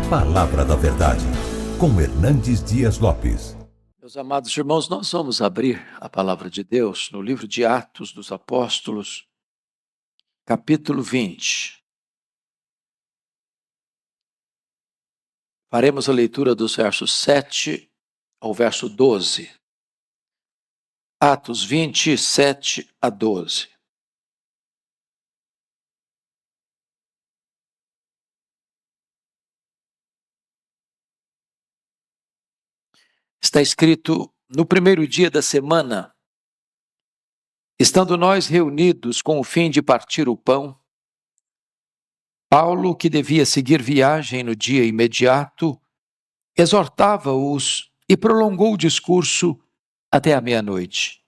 Palavra da Verdade, com Hernandes Dias Lopes. Meus amados irmãos, nós vamos abrir a Palavra de Deus no livro de Atos dos Apóstolos, capítulo 20. Faremos a leitura dos versos 7 ao verso 12. Atos 20, 7 a 12. Está escrito: no primeiro dia da semana, estando nós reunidos com o fim de partir o pão, Paulo, que devia seguir viagem no dia imediato, exortava-os e prolongou o discurso até a meia-noite.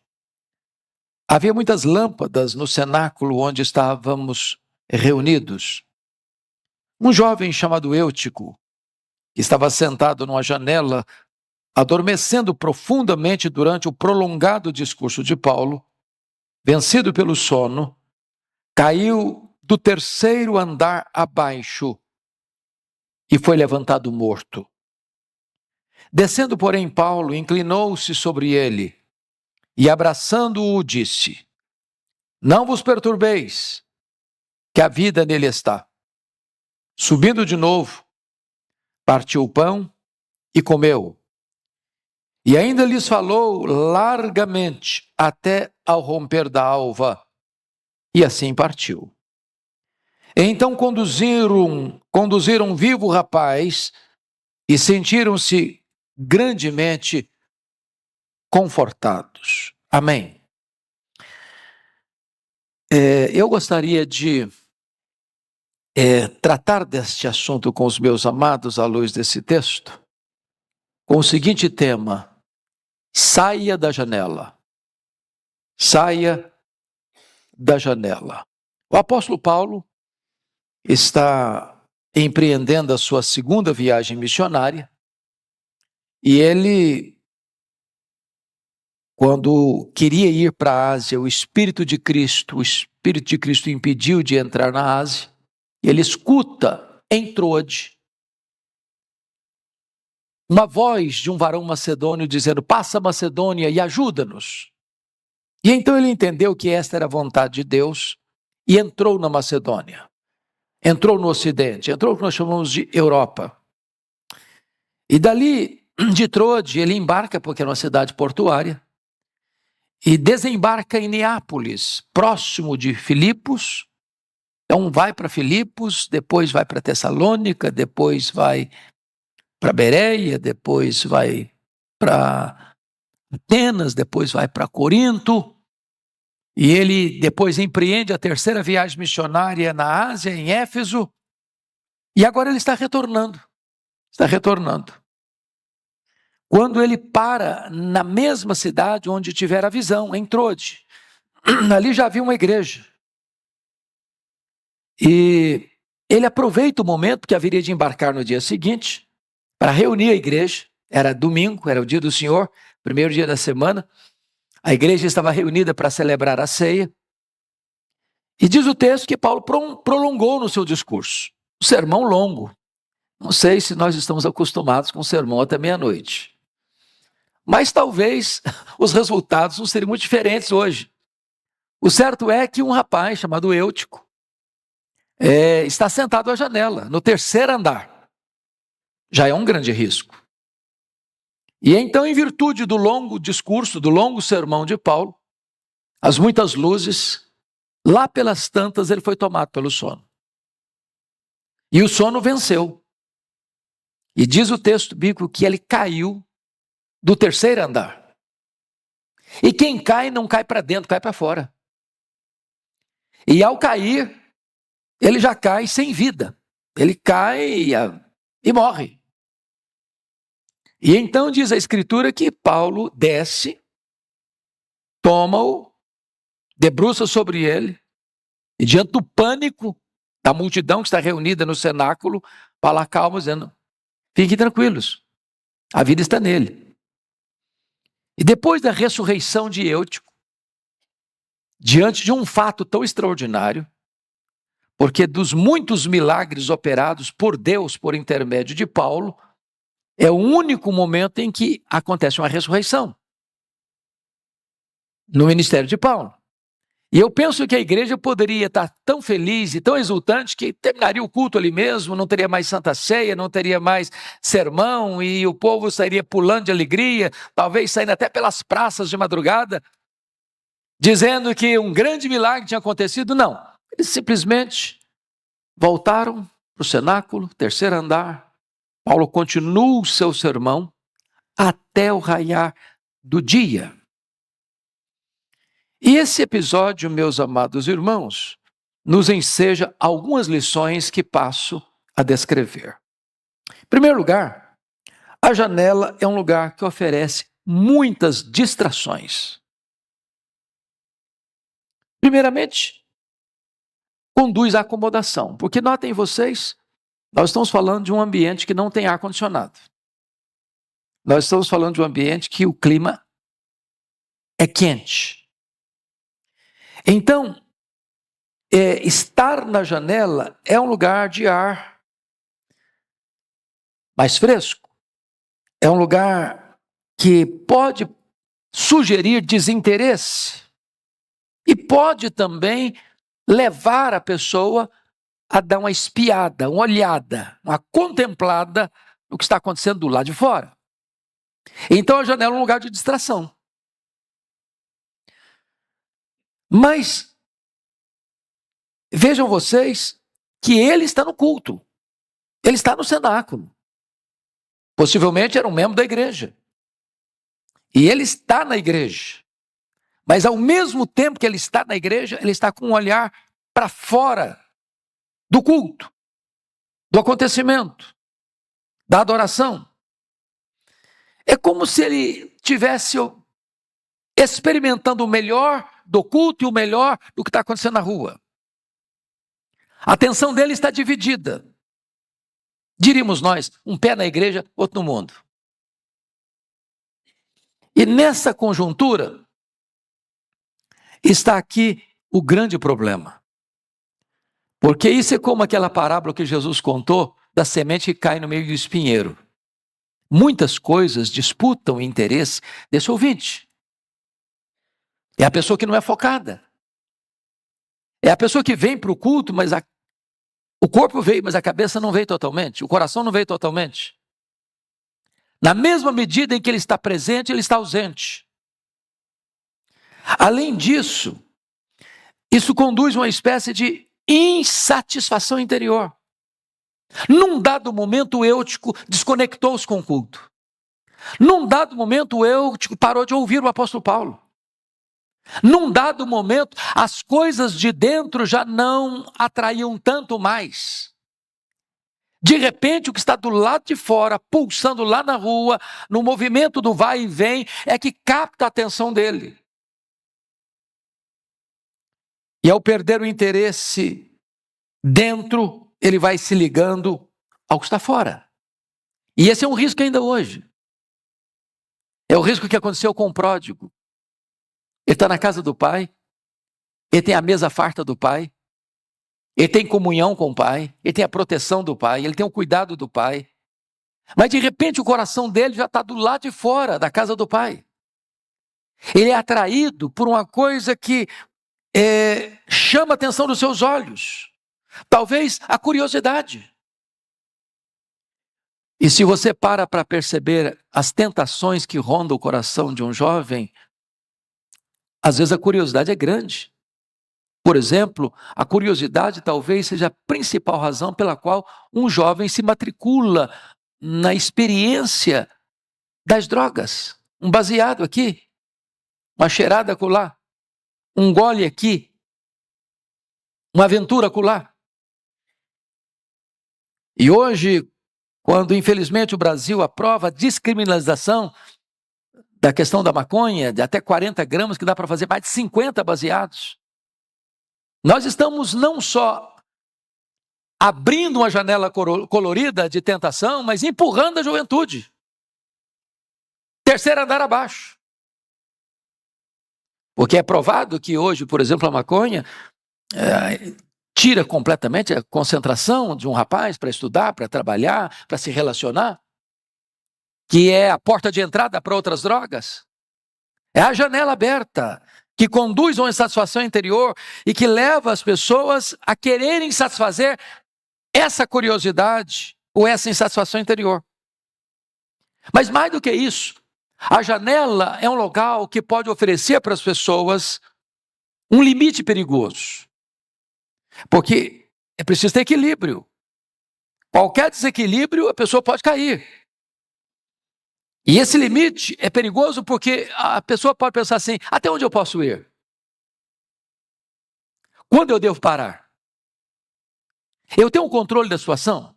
Havia muitas lâmpadas no cenáculo onde estávamos reunidos. Um jovem chamado Eutico, que estava sentado numa janela, adormecendo profundamente durante o prolongado discurso de Paulo, vencido pelo sono, caiu do terceiro andar abaixo e foi levantado morto. Descendo, porém, Paulo inclinou-se sobre ele e, abraçando-o, disse: não vos perturbeis, que a vida nele está. Subindo de novo, partiu o pão e comeu. E ainda lhes falou largamente até ao romper da alva, e assim partiu. Então conduziram vivo o rapaz e sentiram-se grandemente confortados. Amém. Eu gostaria de tratar deste assunto com os meus amados à luz desse texto, com o seguinte tema: saia da janela. Saia da janela. O apóstolo Paulo está empreendendo a sua segunda viagem missionária e ele, quando queria ir para a Ásia, o Espírito de Cristo o impediu de entrar na Ásia. Ele escuta em Troade uma voz de um varão macedônio dizendo: passa a Macedônia e ajuda-nos. E então ele entendeu que esta era a vontade de Deus e entrou na Macedônia. Entrou no Ocidente, entrou no que nós chamamos de Europa. E dali, de Troade, ele embarca, porque era uma cidade portuária, e desembarca em Neápolis, próximo de Filipos. Então vai para Filipos, depois vai para Tessalônica, depois vai para Bereia, depois vai para Atenas, depois vai para Corinto. E ele depois empreende a terceira viagem missionária na Ásia, em Éfeso. E agora ele está retornando. Quando ele para na mesma cidade onde tiver a visão, em Troade. Ali já havia uma igreja. E ele aproveita o momento que haveria de embarcar no dia seguinte para reunir a igreja. Era domingo, era o dia do Senhor, primeiro dia da semana. A igreja estava reunida para celebrar a ceia. E diz o texto que Paulo prolongou no seu discurso. Um sermão longo. Não sei se nós estamos acostumados com um sermão até meia-noite. Mas talvez os resultados não seriam muito diferentes hoje. O certo é que um rapaz chamado Eutico está sentado à janela, no terceiro andar. Já é um grande risco. E então, em virtude do longo discurso, do longo sermão de Paulo, as muitas luzes, lá pelas tantas ele foi tomado pelo sono. E o sono venceu. E diz o texto bíblico que ele caiu do terceiro andar. E quem cai não cai para dentro, cai para fora. E ao cair, ele já cai sem vida. Ele cai e morre. E então diz a Escritura que Paulo desce, toma-o, debruça sobre ele, e diante do pânico da multidão que está reunida no cenáculo, fala calma, dizendo: fiquem tranquilos, a vida está nele. E depois da ressurreição de Eutico, diante de um fato tão extraordinário, porque dos muitos milagres operados por Deus por intermédio de Paulo, é o único momento em que acontece uma ressurreição no ministério de Paulo. E eu penso que a igreja poderia estar tão feliz e tão exultante que terminaria o culto ali mesmo, não teria mais Santa Ceia, não teria mais sermão e o povo sairia pulando de alegria, talvez saindo até pelas praças de madrugada, dizendo que um grande milagre tinha acontecido. Não, eles simplesmente voltaram para o cenáculo, terceiro andar. Paulo continua o seu sermão até o raiar do dia. E esse episódio, meus amados irmãos, nos enseja algumas lições que passo a descrever. Em primeiro lugar, a janela é um lugar que oferece muitas distrações. Primeiramente, conduz à acomodação, porque notem vocês, nós estamos falando de um ambiente que não tem ar-condicionado. Nós estamos falando de um ambiente que o clima é quente. Então, estar na janela é um lugar de ar mais fresco. É um lugar que pode sugerir desinteresse e pode também levar a pessoa a dar uma espiada, uma olhada, uma contemplada no que está acontecendo do lado de fora. Então a janela é um lugar de distração. Mas vejam vocês que ele está no culto, ele está no cenáculo. Possivelmente era um membro da igreja. E ele está na igreja. Mas ao mesmo tempo que ele está na igreja, ele está com um olhar para fora do culto, do acontecimento, da adoração. É como se ele estivesse experimentando o melhor do culto e o melhor do que está acontecendo na rua. A atenção dele está dividida. Diríamos nós, um pé na igreja, outro no mundo. E nessa conjuntura está aqui o grande problema. Porque isso é como aquela parábola que Jesus contou da semente que cai no meio do espinheiro. Muitas coisas disputam o interesse desse ouvinte. É a pessoa que não é focada. É a pessoa que vem para o culto, mas o corpo veio, mas a cabeça não veio totalmente. O coração não veio totalmente. Na mesma medida em que ele está presente, ele está ausente. Além disso, isso conduz a uma espécie de insatisfação interior. Num dado momento, o eutico desconectou-se com o culto. Num dado momento, o eutico parou de ouvir o apóstolo Paulo. Num dado momento, as coisas de dentro já não atraíam tanto mais. De repente, o que está do lado de fora, pulsando lá na rua, no movimento do vai e vem, é que capta a atenção dele. E ao perder o interesse dentro, ele vai se ligando ao que está fora. E esse é um risco ainda hoje. É o risco que aconteceu com o pródigo. Ele está na casa do pai, ele tem a mesa farta do pai, ele tem comunhão com o pai, ele tem a proteção do pai, ele tem o cuidado do pai. Mas de repente o coração dele já está do lado de fora da casa do pai. Ele é atraído por uma coisa que chama a atenção dos seus olhos. Talvez a curiosidade. E se você para perceber as tentações que rondam o coração de um jovem, às vezes a curiosidade é grande. Por exemplo, a curiosidade talvez seja a principal razão pela qual um jovem se matricula na experiência das drogas. Um baseado aqui, uma cheirada acolá, um gole aqui, uma aventura acolá. E hoje, quando infelizmente o Brasil aprova a descriminalização da questão da maconha, de até 40 gramas, que dá para fazer mais de 50 baseados, nós estamos não só abrindo uma janela colorida de tentação, mas empurrando a juventude. Terceiro andar abaixo. Porque é provado que hoje, por exemplo, a maconha tira completamente a concentração de um rapaz para estudar, para trabalhar, para se relacionar, que é a porta de entrada para outras drogas. É a janela aberta que conduz a uma insatisfação interior e que leva as pessoas a quererem satisfazer essa curiosidade ou essa insatisfação interior. Mas mais do que isso, a janela é um local que pode oferecer para as pessoas um limite perigoso. Porque é preciso ter equilíbrio. Qualquer desequilíbrio, a pessoa pode cair. E esse limite é perigoso porque a pessoa pode pensar assim: até onde eu posso ir? Quando eu devo parar? Eu tenho um controle da situação?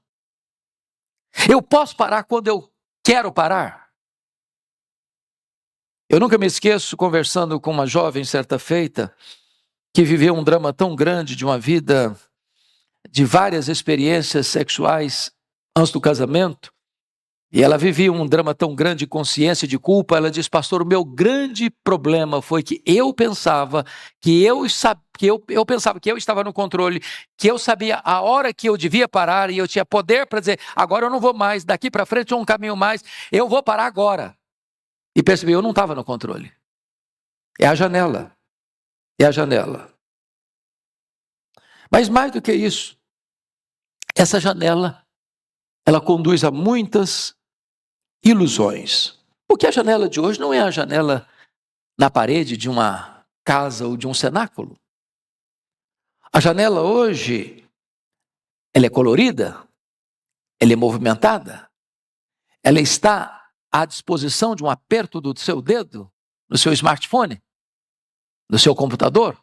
Eu posso parar quando eu quero parar? Eu nunca me esqueço, conversando com uma jovem certa feita, que viveu um drama tão grande de uma vida de várias experiências sexuais antes do casamento, e ela vivia um drama tão grande de consciência, de culpa. Ela diz: pastor, o meu grande problema foi que eu pensava que eu pensava que eu estava no controle, que eu sabia a hora que eu devia parar e eu tinha poder para dizer: agora eu não vou mais, daqui para frente é um caminho mais, eu vou parar agora. E percebi, eu não estava no controle. É a janela. É a janela. Mas mais do que isso, essa janela, ela conduz a muitas ilusões. Porque a janela de hoje não é a janela na parede de uma casa ou de um cenáculo. A janela hoje, ela é colorida, ela é movimentada, ela está à disposição de um aperto do seu dedo, no seu smartphone, no seu computador.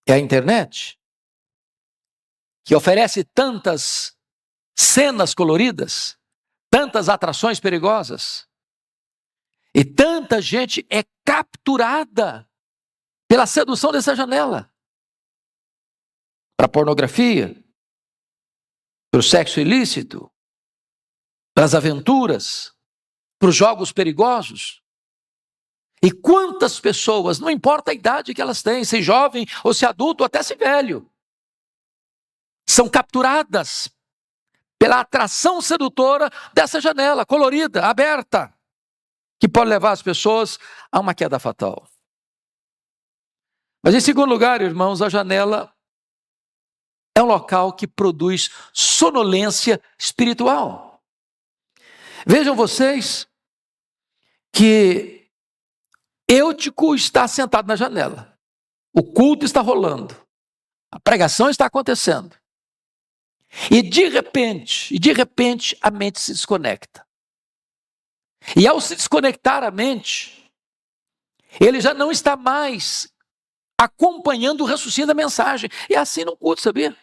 É a internet, que oferece tantas cenas coloridas, tantas atrações perigosas, e tanta gente é capturada pela sedução dessa janela, para a pornografia, para o sexo ilícito, para as aventuras, para os jogos perigosos. E quantas pessoas, não importa a idade que elas têm, se jovem ou se adulto ou até se velho, são capturadas pela atração sedutora dessa janela colorida, aberta, que pode levar as pessoas a uma queda fatal. Mas em segundo lugar, irmãos, a janela é um local que produz sonolência espiritual. Vejam vocês que Eutico está sentado na janela, o culto está rolando, a pregação está acontecendo, e de repente a mente se desconecta. E ao se desconectar a mente, ele já não está mais acompanhando o raciocínio da mensagem. E é assim no culto, sabia?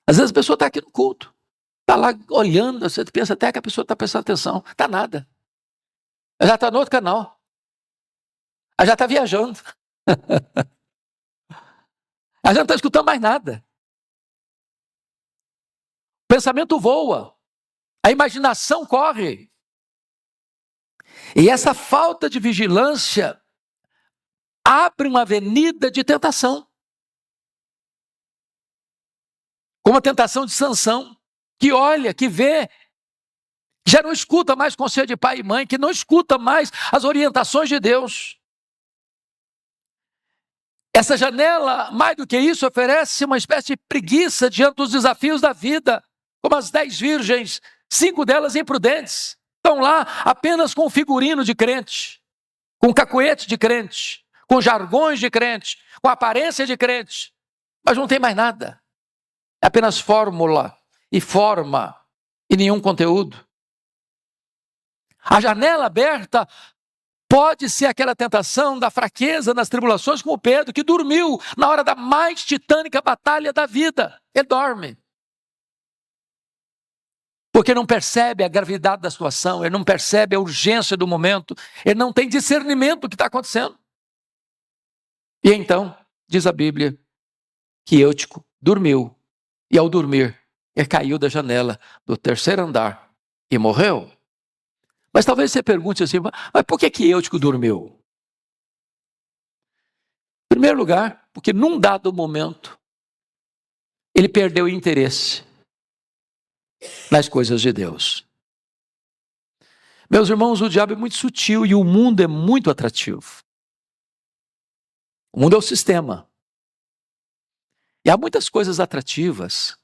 Às vezes a pessoa está aqui no culto, está lá olhando, você pensa até que a pessoa está prestando atenção, está nada. Ela já está no outro canal. Ela já está viajando. Ela já não está escutando mais nada. O pensamento voa. A imaginação corre. E essa falta de vigilância abre uma avenida de tentação. Como a tentação de Sansão, que olha, que vê, já não escuta mais conselho de pai e mãe, que não escuta mais as orientações de Deus. Essa janela, mais do que isso, oferece uma espécie de preguiça diante dos desafios da vida, como as 10 virgens, 5 delas imprudentes, estão lá apenas com figurino de crente, com cacuete de crente, com jargões de crente, com aparência de crente, mas não tem mais nada. É apenas fórmula e forma e nenhum conteúdo. A janela aberta pode ser aquela tentação da fraqueza nas tribulações, como Pedro, que dormiu na hora da mais titânica batalha da vida. Ele dorme. Porque não percebe a gravidade da situação, ele não percebe a urgência do momento, ele não tem discernimento do que está acontecendo. E então, diz a Bíblia, que Eutico dormiu, e ao dormir, ele caiu da janela do 3º andar e morreu. Mas talvez você pergunte assim, mas por que Eutico dormiu? Em primeiro lugar, porque num dado momento, ele perdeu o interesse nas coisas de Deus. Meus irmãos, o diabo é muito sutil e o mundo é muito atrativo. O mundo é o sistema. E há muitas coisas atrativas.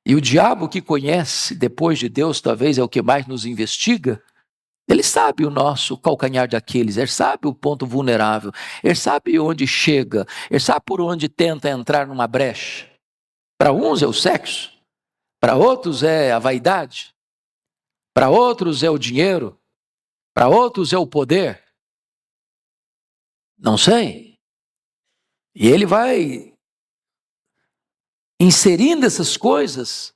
E o diabo, que conhece depois de Deus, talvez é o que mais nos investiga. Ele sabe o nosso calcanhar de Aquiles, ele sabe o ponto vulnerável, ele sabe onde chega, ele sabe por onde tenta entrar numa brecha. Para uns é o sexo, para outros é a vaidade, para outros é o dinheiro, para outros é o poder. Não sei. E ele vai inserindo essas coisas,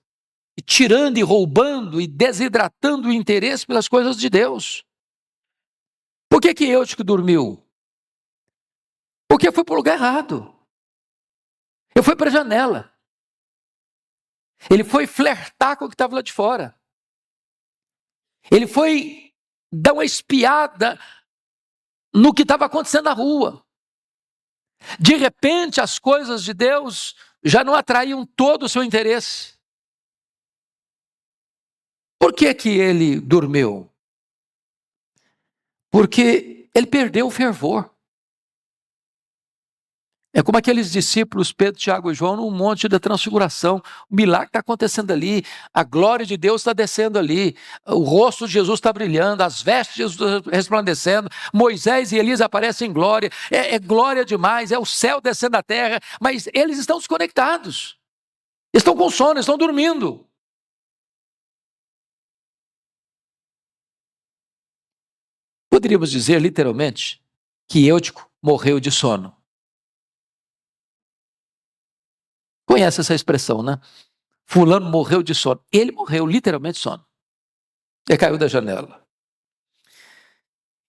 e tirando e roubando e desidratando o interesse pelas coisas de Deus. Por que Eutico dormiu? Porque foi para o lugar errado. Ele foi para a janela. Ele foi flertar com o que estava lá de fora. Ele foi dar uma espiada no que estava acontecendo na rua. De repente, as coisas de Deus já não atraíam todo o seu interesse. Por que ele dormiu? Porque ele perdeu o fervor. É como aqueles discípulos, Pedro, Tiago e João, no Monte da Transfiguração. O milagre está acontecendo ali, a glória de Deus está descendo ali, o rosto de Jesus está brilhando, as vestes de Jesus resplandecendo, Moisés e Elias aparecem em glória, é glória demais, é o céu descendo à terra, mas eles estão desconectados, estão com sono, estão dormindo. Poderíamos dizer, literalmente, que Eutico morreu de sono. Conhece essa expressão, né? Fulano morreu de sono. Ele morreu literalmente de sono. Ele caiu da janela.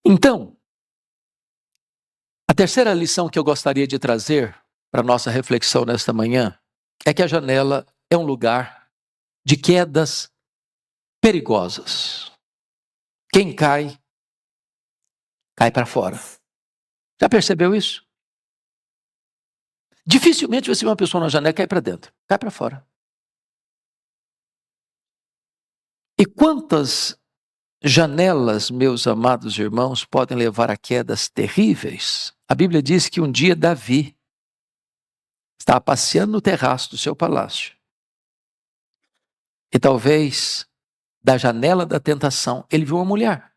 Então, a terceira lição que eu gostaria de trazer para a nossa reflexão nesta manhã é que a janela é um lugar de quedas perigosas. Quem cai, cai para fora. Já percebeu isso? Dificilmente você vê uma pessoa na janela e cai para dentro, cai para fora. E quantas janelas, meus amados irmãos, podem levar a quedas terríveis? A Bíblia diz que um dia Davi estava passeando no terraço do seu palácio. E talvez, da janela da tentação, ele viu uma mulher.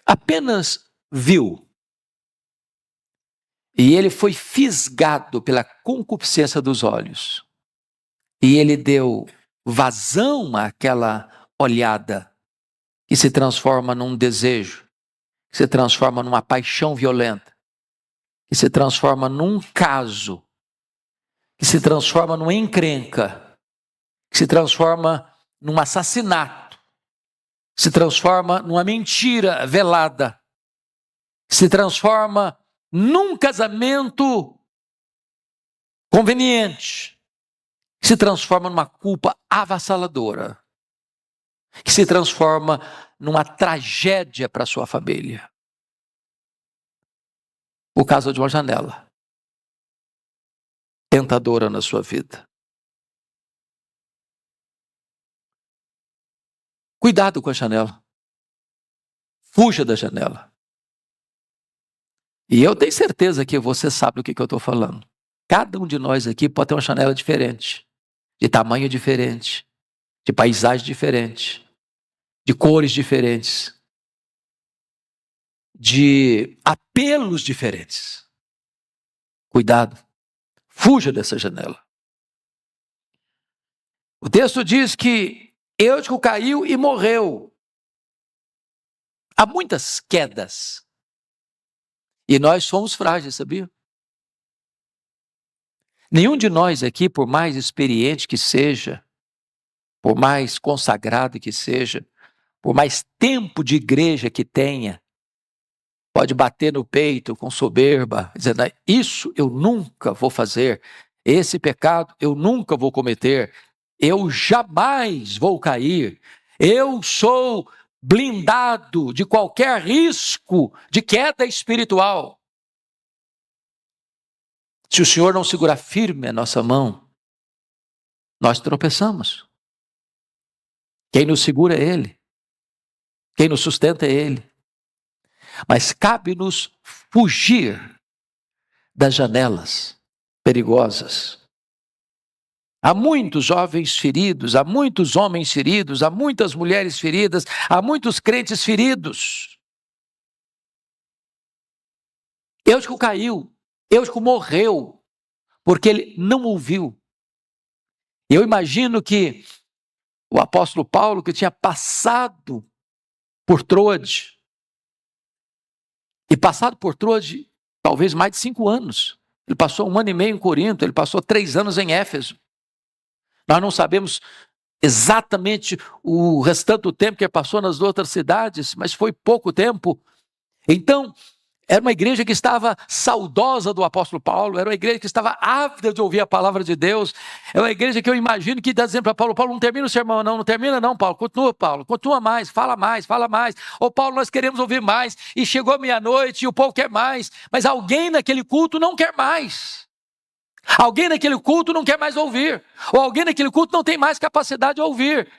Apenas viu. E ele foi fisgado pela concupiscência dos olhos. E ele deu vazão àquela olhada que se transforma num desejo, que se transforma numa paixão violenta, que se transforma num caso, que se transforma numa encrenca, que se transforma num assassinato, que se transforma numa mentira velada, que se transforma num casamento conveniente, que se transforma numa culpa avassaladora, que se transforma numa tragédia para a sua família. Por causa de uma janela tentadora na sua vida. Cuidado com a janela. Fuja da janela. E eu tenho certeza que você sabe do que eu estou falando. Cada um de nós aqui pode ter uma janela diferente, de tamanho diferente, de paisagem diferente, de cores diferentes, de apelos diferentes. Cuidado, fuja dessa janela. O texto diz que Eutico caiu e morreu. Há muitas quedas. E nós somos frágeis, sabia? Nenhum de nós aqui, por mais experiente que seja, por mais consagrado que seja, por mais tempo de igreja que tenha, pode bater no peito com soberba, dizendo, isso eu nunca vou fazer, esse pecado eu nunca vou cometer, eu jamais vou cair, eu sou blindado de qualquer risco de queda espiritual. Se o Senhor não segurar firme a nossa mão, nós tropeçamos. Quem nos segura é Ele. Quem nos sustenta é Ele. Mas cabe-nos fugir das janelas perigosas. Há muitos jovens feridos, há muitos homens feridos, há muitas mulheres feridas, há muitos crentes feridos. Eutico caiu, Eutico morreu, porque ele não ouviu. Eu imagino que o apóstolo Paulo, que tinha passado por Troade, e passado por Troade talvez mais de 5 anos. Ele passou 1 ano e meio em Corinto, ele passou 3 anos em Éfeso. Nós não sabemos exatamente o restante do tempo que ele passou nas outras cidades, mas foi pouco tempo. Então, era uma igreja que estava saudosa do apóstolo Paulo, era uma igreja que estava ávida de ouvir a palavra de Deus, é uma igreja que eu imagino que está dizendo para Paulo, Paulo, não termina o sermão não termina não, Paulo, continua mais, fala mais. Ô Paulo, nós queremos ouvir mais, e chegou meia-noite e o povo quer mais, mas alguém naquele culto não quer mais. Alguém naquele culto não quer mais ouvir, ou alguém naquele culto não tem mais capacidade de ouvir.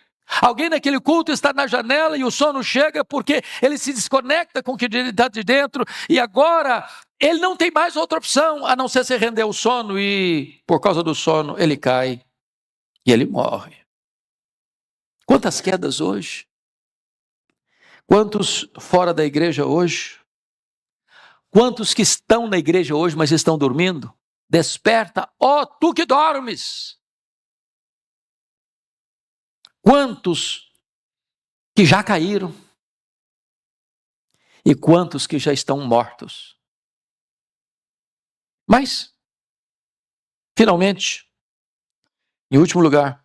Alguém naquele culto está na janela e o sono chega porque ele se desconecta com o que está de dentro e agora ele não tem mais outra opção a não ser se render ao sono e por causa do sono ele cai e ele morre. Quantas quedas hoje? Quantos fora da igreja hoje? Quantos que estão na igreja hoje mas estão dormindo? Desperta, ó tu que dormes! Quantos que já caíram e quantos que já estão mortos. Mas, finalmente, em último lugar,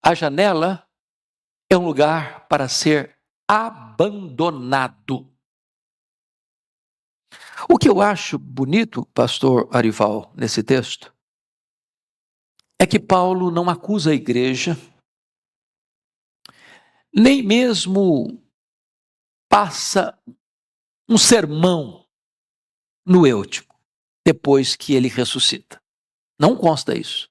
a janela é um lugar para ser abandonado. O que eu acho bonito, pastor Arival, nesse texto, é que Paulo não acusa a igreja, nem mesmo passa um sermão no Eutico, depois que ele ressuscita. Não consta isso.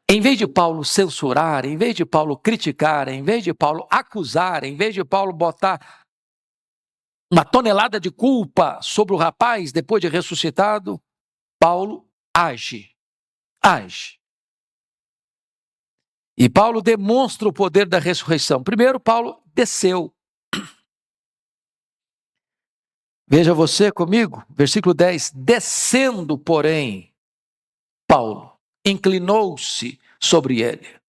Em vez de Paulo censurar, em vez de Paulo criticar, em vez de Paulo acusar, em vez de Paulo botar uma tonelada de culpa sobre o rapaz depois de ressuscitado, Paulo age. E Paulo demonstra o poder da ressurreição. Primeiro, Paulo desceu. Veja você comigo, versículo 10. Descendo, porém, Paulo inclinou-se sobre ele.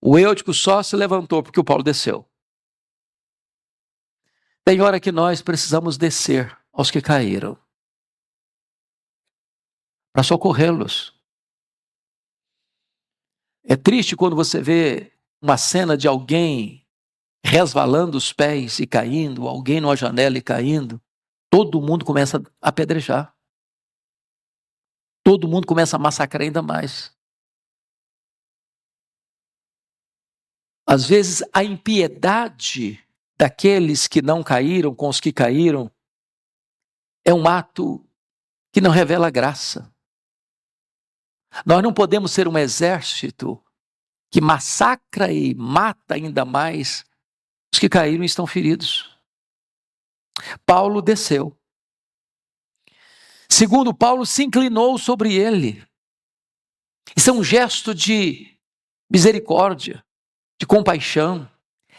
O Eutico só se levantou porque o Paulo desceu. Tem hora que nós precisamos descer aos que caíram para socorrê-los. É triste quando você vê uma cena de alguém resvalando os pés e caindo, alguém numa janela e caindo, todo mundo começa a apedrejar. Todo mundo começa a massacrar ainda mais. Às vezes a impiedade daqueles que não caíram com os que caíram é um ato que não revela graça. Nós não podemos ser um exército que massacra e mata ainda mais os que caíram e estão feridos. Paulo desceu. Segundo, Paulo se inclinou sobre ele. Isso é um gesto de misericórdia, de compaixão,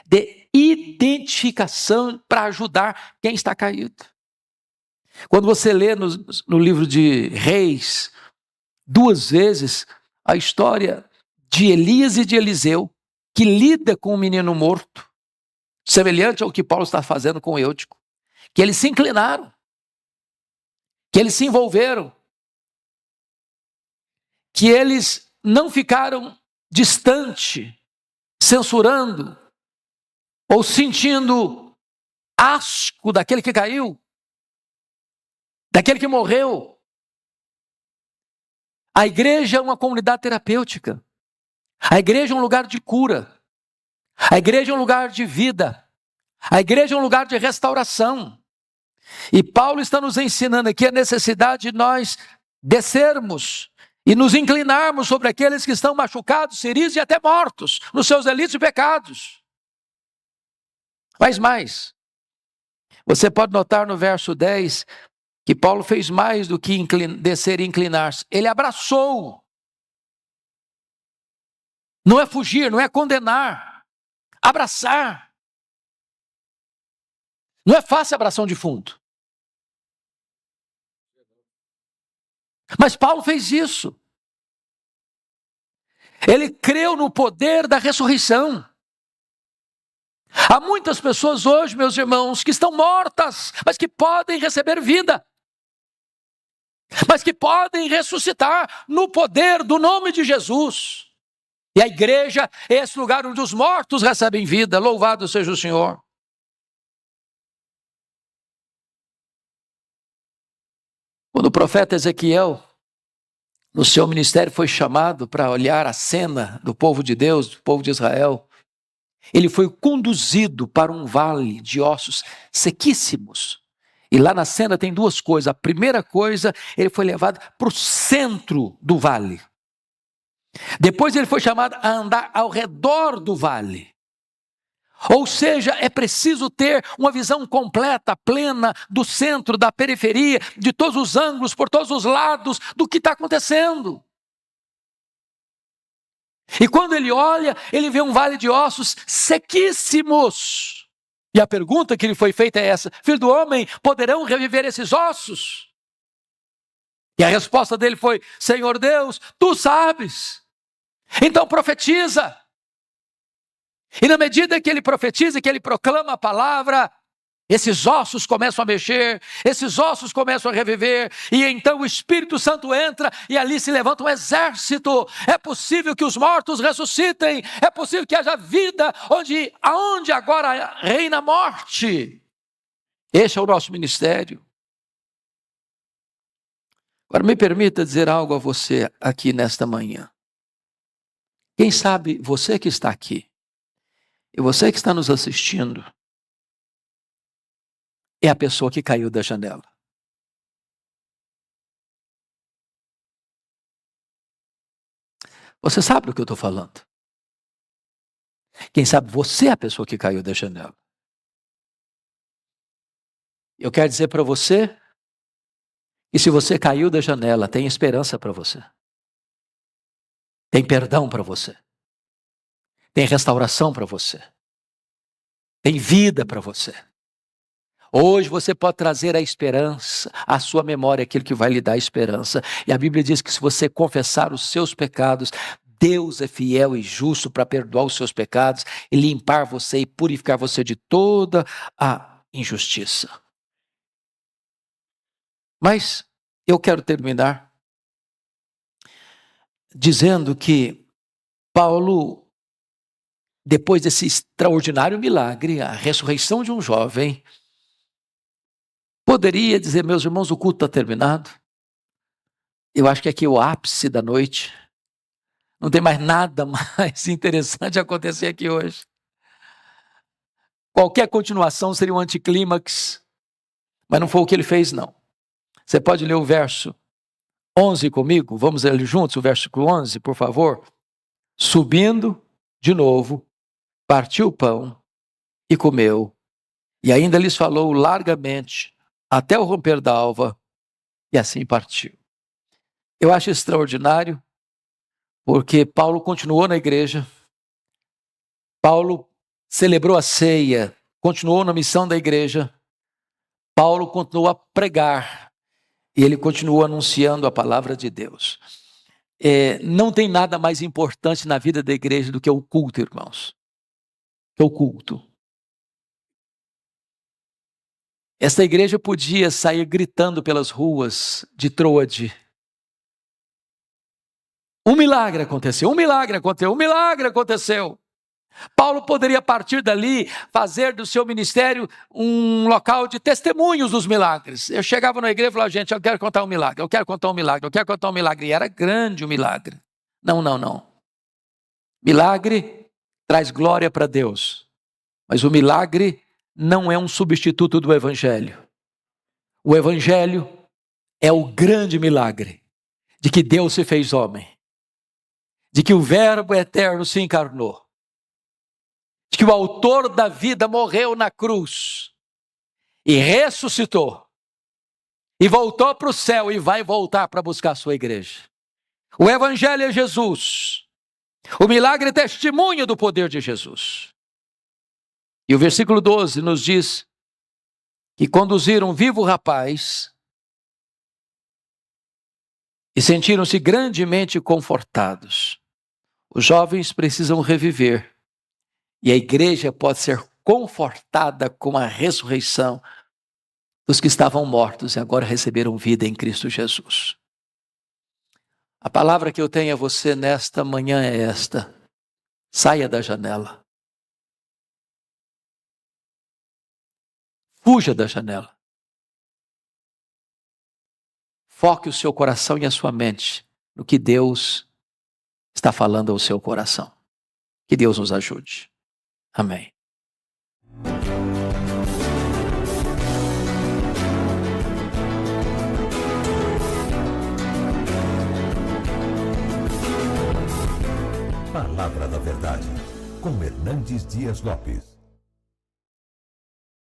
de identificação para ajudar quem está caído. Quando você lê no livro de Reis, 2 vezes, a história de Elias e de Eliseu, que lida com um menino morto, semelhante ao que Paulo está fazendo com Eutico, que eles se inclinaram, que eles se envolveram, que eles não ficaram distante, censurando, ou sentindo asco daquele que caiu, daquele que morreu. A igreja é uma comunidade terapêutica. A igreja é um lugar de cura. A igreja é um lugar de vida. A igreja é um lugar de restauração. E Paulo está nos ensinando aqui a necessidade de nós descermos e nos inclinarmos sobre aqueles que estão machucados, feridos e até mortos nos seus delitos e pecados. Mas mais, você pode notar no verso 10 que Paulo fez mais do que descer e inclinar-se. Ele abraçou. Não é fugir, não é condenar. Abraçar. Não é fácil abraçar um defunto. Mas Paulo fez isso. Ele creu no poder da ressurreição. Há muitas pessoas hoje, meus irmãos, que estão mortas, mas que podem receber vida. Mas que podem ressuscitar no poder do nome de Jesus. E a igreja é esse lugar onde os mortos recebem vida. Louvado seja o Senhor. Quando o profeta Ezequiel, no seu ministério, foi chamado para olhar a cena do povo de Deus, do povo de Israel, ele foi conduzido para um vale de ossos sequíssimos. E lá na cena tem duas coisas. A primeira coisa, ele foi levado para o centro do vale. Depois ele foi chamado a andar ao redor do vale. Ou seja, é preciso ter uma visão completa, plena, do centro, da periferia, de todos os ângulos, por todos os lados, do que está acontecendo. E quando ele olha, ele vê um vale de ossos sequíssimos. E a pergunta que lhe foi feita é essa: filho do homem, poderão reviver esses ossos? E a resposta dele foi: Senhor Deus, tu sabes. Então profetiza. E na medida que ele profetiza, que ele proclama a palavra, esses ossos começam a mexer, esses ossos começam a reviver, e então o Espírito Santo entra e ali se levanta um exército. É possível que os mortos ressuscitem, é possível que haja vida aonde agora reina a morte. Este é o nosso ministério. Agora me permita dizer algo a você aqui nesta manhã. Quem sabe você que está aqui, e você que está nos assistindo, é a pessoa que caiu da janela. Você sabe do que eu estou falando? Quem sabe você é a pessoa que caiu da janela. Eu quero dizer para você que se você caiu da janela, tem esperança para você. Tem perdão para você. Tem restauração para você. Tem vida para você. Hoje você pode trazer a esperança, a sua memória, aquilo que vai lhe dar esperança. E a Bíblia diz que se você confessar os seus pecados, Deus é fiel e justo para perdoar os seus pecados e limpar você e purificar você de toda a injustiça. Mas eu quero terminar dizendo que Paulo, depois desse extraordinário milagre, a ressurreição de um jovem, poderia dizer: meus irmãos, o culto está terminado. Eu acho que aqui é o ápice da noite. Não tem mais nada mais interessante a acontecer aqui hoje. Qualquer continuação seria um anticlímax. Mas não foi o que ele fez, não. Você pode ler o verso 11 comigo? Vamos ler juntos o versículo 11, por favor? Subindo de novo, partiu o pão e comeu. E ainda lhes falou largamente até o romper da alva, e assim partiu. Eu acho extraordinário, porque Paulo continuou na igreja, Paulo celebrou a ceia, continuou na missão da igreja, Paulo continuou a pregar, e ele continuou anunciando a palavra de Deus. Não tem nada mais importante na vida da igreja do que o culto, irmãos. Que é o culto. Esta igreja podia sair gritando pelas ruas de Troade. Um milagre aconteceu, um milagre aconteceu, um milagre aconteceu. Paulo poderia partir dali, fazer do seu ministério um local de testemunhos dos milagres. Eu chegava na igreja e falava: gente, eu quero contar um milagre, eu quero contar um milagre, eu quero contar um milagre. E era grande o milagre. Não. Milagre traz glória para Deus. Mas o milagre não é um substituto do evangelho. O Evangelho é o grande milagre de que Deus se fez homem, de que o Verbo eterno se encarnou, de que o autor da vida morreu na cruz e ressuscitou, e voltou para o céu e vai voltar para buscar a sua igreja. O Evangelho é Jesus. O milagre é testemunho do poder de Jesus. E o versículo 12 nos diz que conduziram um vivo rapaz e sentiram-se grandemente confortados. Os jovens precisam reviver e a igreja pode ser confortada com a ressurreição dos que estavam mortos e agora receberam vida em Cristo Jesus. A palavra que eu tenho a você nesta manhã é esta: saia da janela. Fuja da janela. Foque o seu coração e a sua mente no que Deus está falando ao seu coração. Que Deus nos ajude. Amém. Palavra da Verdade, com Hernandes Dias Lopes.